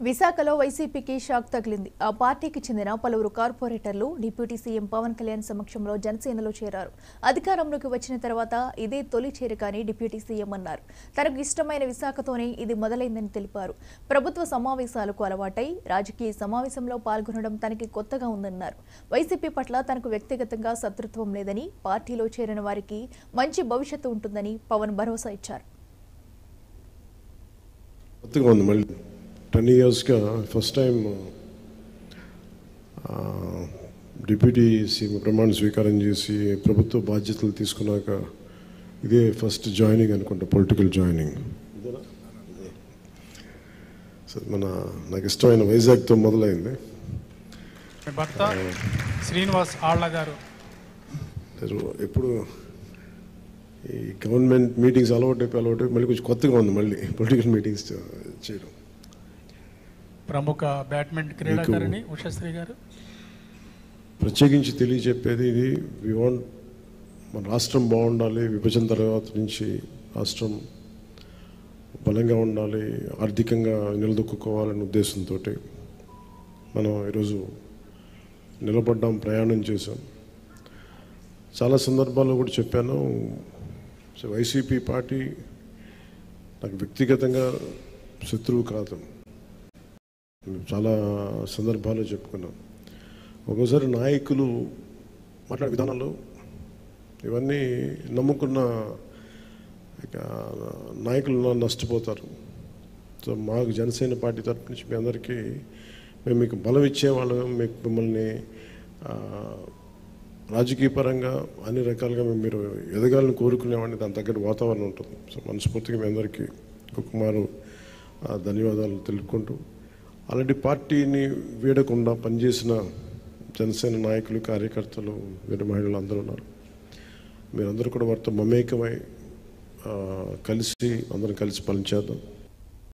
విశాఖలో వైసీపీకి షాక్ తగిలింది. ఆ పార్టీకి చెందిన పలువురు కార్పొరేటర్లు డిప్యూటీ సీఎం పవన్ కళ్యాణ్ సమక్షంలో జనసేనలో చేరారు. అధికారంలోకి వచ్చిన తర్వాత ఇదే తొలి చేరికని డిప్యూటీ సీఎం అన్నారు. తనకు ఇష్టమైన విశాఖతోనే ఇది మొదలైందని తెలిపారు. ప్రభుత్వ సమావేశాలకు అలవాటై రాజకీయ సమావేశంలో పాల్గొనడం తనకి కొత్తగా ఉందన్నారు. వైసీపీ పట్ల తనకు వ్యక్తిగతంగా శత్రుత్వం లేదని, పార్టీలో చేరిన వారికి మంచి భవిష్యత్తు ఉంటుందని పవన్ భరోసా ఇచ్చారు. 10 yearsగా ఫస్ట్ టైం డిప్యూటీ సీఎం ప్రమాణ స్వీకారం చేసి ప్రభుత్వ బాధ్యతలు తీసుకున్నాక ఇదే ఫస్ట్ జాయినింగ్ అనుకుంటా, పొలిటికల్ జాయినింగ్. నాకు ఇష్టమైన వైజాగ్తో మొదలైంది. భర్త శ్రీనివాస్ ఆళ్ళ గారు ఎప్పుడు ఈ గవర్నమెంట్ మీటింగ్స్ అలవాటు మళ్ళీ కొంచెం కొత్తగా ఉంది మళ్ళీ పొలిటికల్ మీటింగ్స్ చేయడం. ప్రముఖ బ్యాడ్మింటన్ క్రీడాకారిణి ఉషశ్రీ గారు ప్రత్యేకించి తెలియజెప్పేది ఇది. మన రాష్ట్రం బాగుండాలి, విభజన తర్వాత నుంచి రాష్ట్రం బలంగా ఉండాలి, ఆర్థికంగా నిలదొక్కుకోవాలనే ఉద్దేశంతో మనం ఈరోజు నిలబడ్డాం, ప్రయాణం చేశాం. చాలా సందర్భాల్లో కూడా చెప్పాను, వైసీపీ పార్టీ నాకు వ్యక్తిగతంగా శత్రువు కాదు. చాలా సందర్భాల్లో చెప్పుకున్నాం. ఒక్కోసారి నాయకులు మాట్లాడే విధానాలు ఇవన్నీ నమ్ముకున్న నాయకులు నష్టపోతారు. సో మాకు జనసేన పార్టీ తరఫు నుంచి మీ అందరికీ మేము మీకు బలం ఇచ్చేవాళ్ళం, మిమ్మల్ని రాజకీయ పరంగా అన్ని రకాలుగా మీరు ఎదగాలని కోరుకునేవాడిని. దాని తగ్గట్టు వాతావరణం ఉంటుంది. సో మనస్ఫూర్తిగా మీ అందరికీ ఒక్కమారు ధన్యవాదాలు తెలుపుకుంటూ, అలాంటి పార్టీని వీడకుండా పనిచేసిన జనసేన నాయకులు, కార్యకర్తలు, వీర మహిళలు అందరూ ఉన్నారు. మీరందరూ కూడా వారితో మమేకమై అందరం కలిసి పనిచేద్దాం.